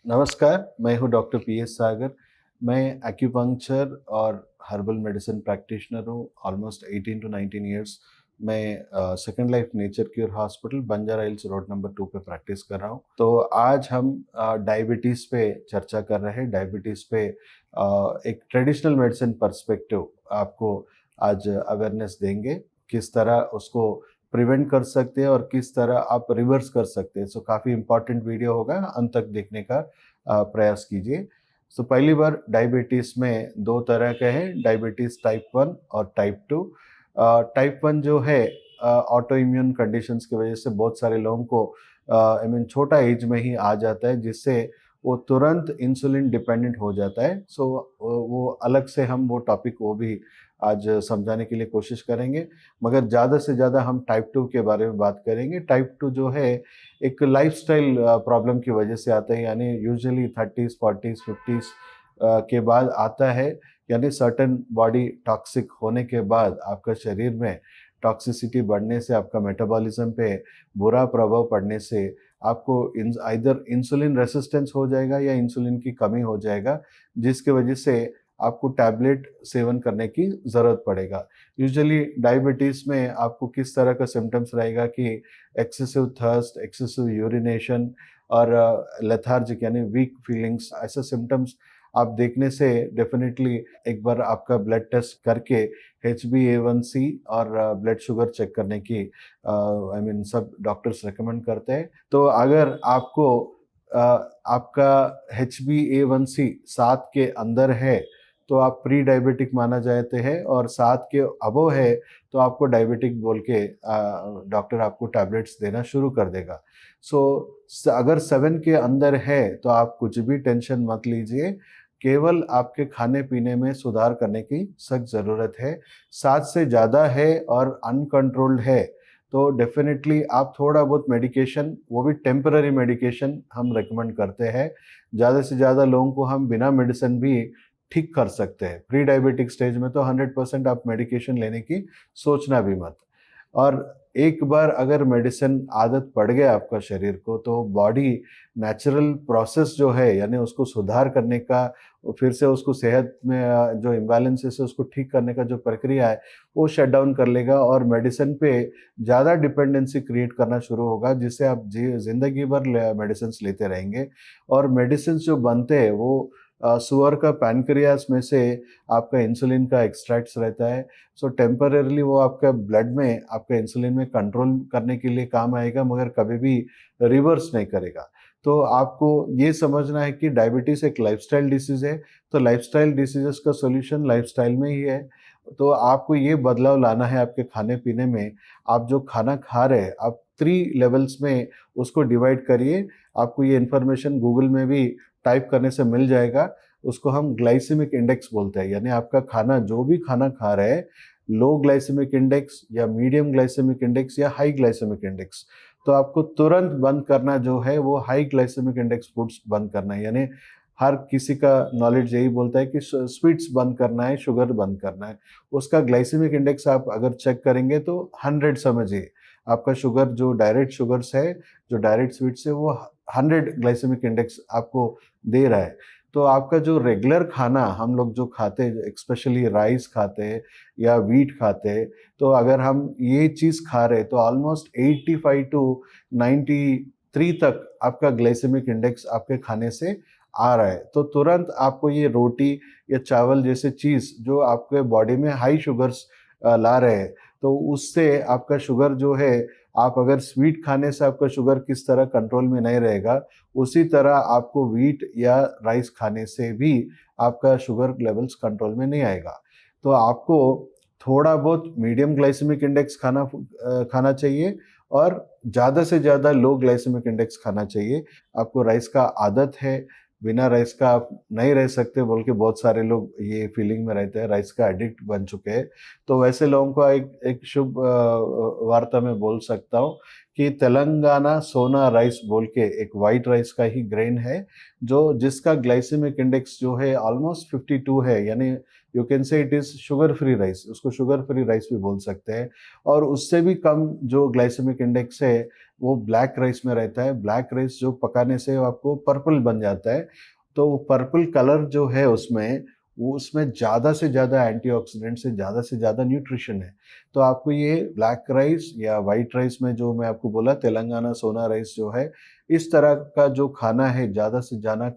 नमस्कार, मैं हूँ डॉक्टर पी एस सागर। मैं एक्यूपंक्चर और हर्बल मेडिसिन प्रैक्टिशनर हूँ ऑलमोस्ट 18 टू 19 इयर्स। मैं second life nature cure hospital Banjara hills road number 2 पे प्रैक्टिस कर रहा हूँ। तो आज हम डायबिटीज़ पे चर्चा कर रहे हैं। डायबिटीज़ पे एक ट्रेडिशनल मेडिसिन पर्सपेक्टिव आपको आज अवेयरनेस देंगे, किस तरह उसको प्रिवेंट कर सकते हैं और किस तरह आप रिवर्स कर सकते हैं। सो काफ़ी इंपॉर्टेंट वीडियो होगा, अंत तक देखने का प्रयास कीजिए। सो पहली बार डायबिटीज़ में दो तरह के हैं, डायबिटीज़ टाइप 1 और टाइप 2। टाइप 1 जो है ऑटो इम्यून कंडीशंस की वजह से बहुत सारे लोगों को आई मीन छोटा एज में ही आ जाता है, जिससे वो तुरंत इंसुलिन डिपेंडेंट हो जाता है। सो वो अलग से हम वो टॉपिक वो भी आज समझाने के लिए कोशिश करेंगे, मगर ज़्यादा से ज़्यादा हम टाइप 2 के बारे में बात करेंगे। टाइप 2 जो है एक लाइफस्टाइल प्रॉब्लम की वजह से आता है, यानी यूजुअली 30s 40s 50s के बाद आता है। यानी सर्टेन बॉडी टॉक्सिक होने के बाद आपका शरीर में टॉक्सिसिटी बढ़ने से, आपका मेटाबॉलिज्म पे बुरा प्रभाव पड़ने से आपको आइदर इंसुलिन रेसिस्टेंस हो जाएगा या इंसुलिन की कमी हो जाएगा, जिसके वजह से आपको टैबलेट सेवन करने की ज़रूरत पड़ेगा। यूजुअली डायबिटीज़ में आपको किस तरह का सिम्टम्स रहेगा कि एक्सेसिव थर्स्ट, एक्सेसिव यूरिनेशन और लेथार्जिक यानी वीक फीलिंग्स, ऐसे सिम्टम्स आप देखने से डेफिनेटली एक बार आपका ब्लड टेस्ट करके HbA1c और ब्लड शुगर चेक करने की आई मीन सब डॉक्टर्स रेकमेंड करते हैं। तो अगर आपको आपका HbA1c 7 के अंदर है तो आप प्री डायबिटिक माना जाते हैं, और 7 के अबव है तो आपको डायबिटिक बोल के डॉक्टर आपको टैबलेट्स देना शुरू कर देगा। सो अगर 7 के अंदर है तो आप कुछ भी टेंशन मत लीजिए, केवल आपके खाने पीने में सुधार करने की सख्त ज़रूरत है। 7 से ज़्यादा है और अनकंट्रोल्ड है तो डेफिनेटली आप थोड़ा बहुत मेडिकेशन, वो भी टेम्पररी मेडिकेशन हम रेकमेंड करते हैं। ज़्यादा से ज़्यादा लोगों को हम बिना मेडिसिन भी ठीक कर सकते हैं। प्री डायबिटिक स्टेज में तो 100% आप मेडिकेशन लेने की सोचना भी मत। और एक बार अगर मेडिसिन आदत पड़ गया आपका शरीर को, तो बॉडी नेचुरल प्रोसेस जो है, यानी उसको सुधार करने का, फिर से उसको सेहत में जो इम्बैलेंसेस है उसको ठीक करने का जो प्रक्रिया है वो शट डाउन कर लेगा और मेडिसिन पे ज़्यादा डिपेंडेंसी क्रिएट करना शुरू होगा, जिससे आप ज़िंदगी भर मेडिसिन लेते रहेंगे। और मेडिसिन जो बनते हैं वो सुअर का पैनक्रियास में से आपका इंसुलिन का एक्सट्रैक्ट्स रहता है। सो टेम्परेरली वो आपका ब्लड में आपका इंसुलिन में कंट्रोल करने के लिए काम आएगा, मगर कभी भी रिवर्स नहीं करेगा। तो आपको ये समझना है कि डायबिटीज़ एक लाइफस्टाइल डिसीज़ है, तो लाइफस्टाइल डिसीज़ेस का सॉल्यूशन लाइफस्टाइल में ही है। तो आपको ये बदलाव लाना है आपके खाने-पीने में। आप जो खाना खा रहे हैं, आप 3 लेवल्स में उसको डिवाइड करिए। आपको ये इन्फॉर्मेशन गूगल में भी टाइप करने से मिल जाएगा। उसको हम ग्लाइसेमिक इंडेक्स बोलते हैं, यानी आपका खाना, जो भी खाना खा रहे हैं, लो ग्लाइसेमिक इंडेक्स या मीडियम ग्लाइसेमिक इंडेक्स या हाई ग्लाइसेमिक इंडेक्स, तो आपको तुरंत बंद करना जो है वो हाई ग्लाइसेमिक इंडेक्स फूड्स बंद करना है। यानी हर किसी का नॉलेज यही बोलता है कि स्वीट्स बंद करना है, शुगर बंद करना है। उसका ग्लाइसेमिक इंडेक्स आप अगर चेक करेंगे तो 100 समझिए। आपका शुगर जो डायरेक्ट शुगर्स है, जो डायरेक्ट स्वीट्स है, वो 100 ग्लाइसेमिक इंडेक्स आपको दे रहा है। तो आपका जो रेगुलर खाना हम लोग जो खाते हैं, स्पेशली राइस खाते हैं या व्हीट खाते हैं, तो अगर हम ये चीज़ खा रहे हैं तो ऑलमोस्ट 85 टू 93 तक आपका ग्लाइसेमिक इंडेक्स आपके खाने से आ रहा है। तो तुरंत आपको ये रोटी या चावल जैसे चीज़ जो आपके बॉडी में हाई शुगर्स ला रहे हैं, तो उससे आपका शुगर जो है, आप अगर स्वीट खाने से आपका शुगर किस तरह कंट्रोल में नहीं रहेगा, उसी तरह आपको व्हीट या राइस खाने से भी आपका शुगर लेवल्स कंट्रोल में नहीं आएगा। तो आपको थोड़ा बहुत मीडियम ग्लाइसेमिक इंडेक्स खाना चाहिए और ज़्यादा से ज़्यादा लो ग्लाइसेमिक इंडेक्स खाना चाहिए। आपको राइस का आदत है, बिना राइस का आप नहीं रह सकते बोल के बहुत सारे लोग ये फीलिंग में रहते हैं, राइस का एडिक्ट बन चुके हैं। तो वैसे लोगों को एक शुभ वार्ता में बोल सकता हूँ कि तेलंगाना सोना राइस बोल के एक वाइट राइस का ही ग्रेन है, जो जिसका ग्लाइसेमिक इंडेक्स जो है ऑलमोस्ट 52 है, यानी you can say it is sugar free rice, उसको शुगर फ्री राइस भी बोल सकते हैं। और उससे भी कम जो ग्लाइसेमिक इंडेक्स है वो ब्लैक राइस में रहता है। ब्लैक राइस जो पकाने से आपको पर्पल बन जाता है, तो वो पर्पल कलर जो है उसमें, वो उसमें ज़्यादा से ज़्यादा एंटीऑक्सीडेंट्स है, ज़्यादा से ज़्यादा न्यूट्रिशन है। तो आपको ये ब्लैक राइस या वाइट राइस में जो मैं आपको बोला तेलंगाना सोना राइस जो है, इस तरह का जो खाना है ज़्यादा से ज़्यादा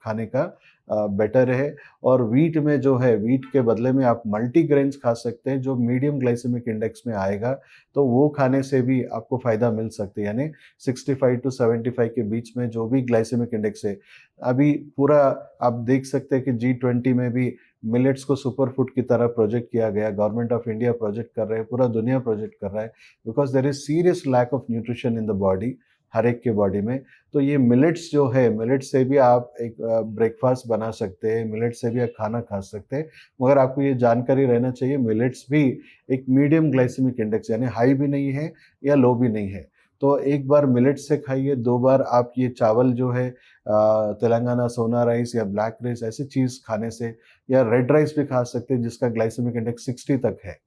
खाने का बेटर है। और वीट में जो है, वीट के बदले में आप मल्टीग्रेन्स खा सकते हैं जो मीडियम ग्लाइसेमिक इंडेक्स में आएगा, तो वो खाने से भी आपको फ़ायदा मिल सकता है। यानी 65 टू 75 के बीच में जो भी ग्लाइसेमिक इंडेक्स है, अभी पूरा आप देख सकते हैं कि G20 में भी मिलेट्स को सुपर फूड की तरह प्रोजेक्ट किया गया। गवर्नमेंट ऑफ इंडिया प्रोजेक्ट कर रहे हैं, पूरा दुनिया प्रोजेक्ट कर रहा है, because there is serious lack of nutrition in the body, हर एक के बॉडी में। तो ये मिलेट्स जो है, मिलेट्स से भी आप एक ब्रेकफास्ट बना सकते हैं, मिलेट्स से भी आप खाना खा सकते हैं। मगर आपको ये जानकारी रहना चाहिए, मिलेट्स भी एक मीडियम ग्लाइसेमिक इंडेक्स, यानी हाई भी नहीं है या लो भी नहीं है। तो एक बार मिलेट्स से खाइए, 2 बार आप ये चावल जो है तेलंगाना सोना राइस या ब्लैक राइस ऐसी चीज़ खाने से, या रेड राइस भी खा सकते हैं जिसका ग्लाइसेमिक इंडेक्स 60 तक है।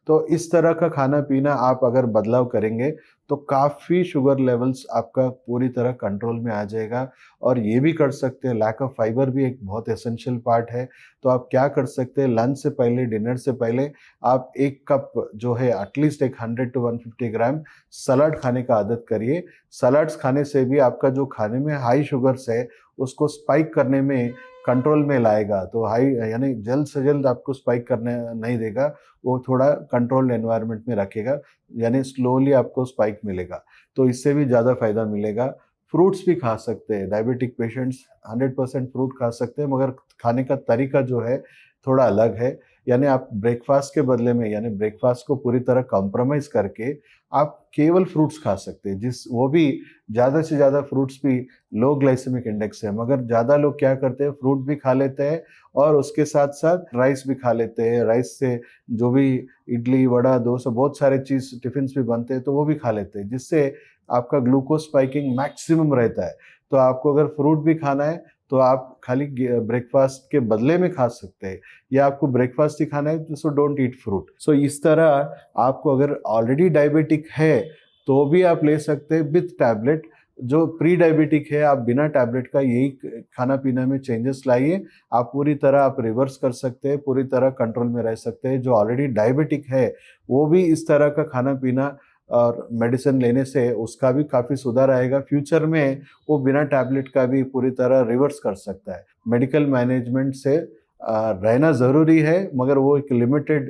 तो इस तरह का खाना पीना आप अगर बदलाव करेंगे तो काफ़ी शुगर लेवल्स आपका पूरी तरह कंट्रोल में आ जाएगा। और ये भी कर सकते हैं, लैक ऑफ फाइबर भी एक बहुत एसेंशियल पार्ट है। तो आप क्या कर सकते हैं, लंच से पहले, डिनर से पहले आप 1 कप जो है एटलीस्ट एक 100 टू 150 ग्राम सलाद खाने का आदत करिए। सलाड्स खाने से भी आपका जो खाने में हाई शुगर्स है उसको स्पाइक करने में कंट्रोल में लाएगा। तो हाई यानी जल्द से जल्द आपको स्पाइक करने नहीं देगा, वो थोड़ा कंट्रोल्ड एनवायरनमेंट में रखेगा, यानी स्लोली आपको स्पाइक मिलेगा। तो इससे भी ज़्यादा फ़ायदा मिलेगा। फ्रूट्स भी खा सकते हैं, डायबिटिक पेशेंट्स 100% फ्रूट खा सकते हैं, मगर खाने का तरीका जो है थोड़ा अलग है। यानी आप ब्रेकफास्ट के बदले में, यानी ब्रेकफास्ट को पूरी तरह कॉम्प्रोमाइज़ करके आप केवल फ्रूट्स खा सकते हैं, वो भी ज़्यादा से ज़्यादा फ्रूट्स भी लो ग्लाइसेमिक इंडेक्स है। मगर ज़्यादा लोग क्या करते हैं, फ्रूट भी खा लेते हैं और उसके साथ-साथ राइस भी खा लेते हैं। राइस से जो भी इडली, वड़ा, डोसा, बहुत सारे चीज़ टिफ़िन्स भी बनते हैं, तो वो भी खा लेते हैं, जिससे आपका ग्लूकोज़ स्पाइकिंग मैक्सिमम रहता है। तो आपको अगर फ्रूट भी खाना है, तो आप खाली ब्रेकफास्ट के बदले में खा सकते हैं, या आपको ब्रेकफास्ट ही खाना है तो सो डोंट ईट फ्रूट। सो इस तरह आपको अगर ऑलरेडी डायबिटिक है तो भी आप ले सकते हैं विथ टैबलेट। जो प्री डायबिटिक है, आप बिना टैबलेट का यही खाना पीना में चेंजेस लाइए, आप पूरी तरह आप रिवर्स कर सकते हैं, पूरी तरह कंट्रोल में रह सकते हैं। जो ऑलरेडी डायबिटिक है वो भी इस तरह का खाना पीना और मेडिसिन लेने से उसका भी काफ़ी सुधार आएगा। फ्यूचर में वो बिना टैबलेट का भी पूरी तरह रिवर्स कर सकता है। मेडिकल मैनेजमेंट से रहना ज़रूरी है, मगर वो एक लिमिटेड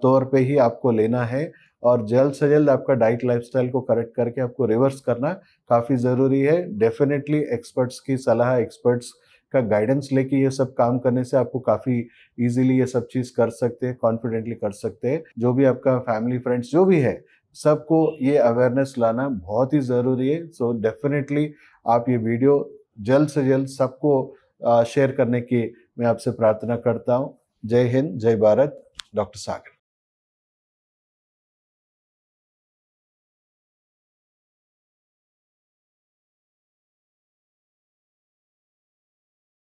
तौर पे ही आपको लेना है। और जल्द से जल्द आपका डाइट लाइफस्टाइल को करेक्ट करके आपको रिवर्स करना काफ़ी ज़रूरी है। डेफिनेटली एक्सपर्ट्स की सलाह, एक्सपर्ट्स का गाइडेंस लेके ये सब काम करने से आपको काफ़ी ईज़िली ये सब चीज़ कर सकते हैं, कॉन्फिडेंटली कर सकते हैं। जो भी आपका फैमिली, फ्रेंड्स जो भी है, सबको ये अवेयरनेस लाना बहुत ही ज़रूरी है। सो डेफिनेटली आप ये वीडियो जल्द से जल्द सबको शेयर करने की मैं आपसे प्रार्थना करता हूँ। जय हिंद, जय भारत। डॉक्टर सागर।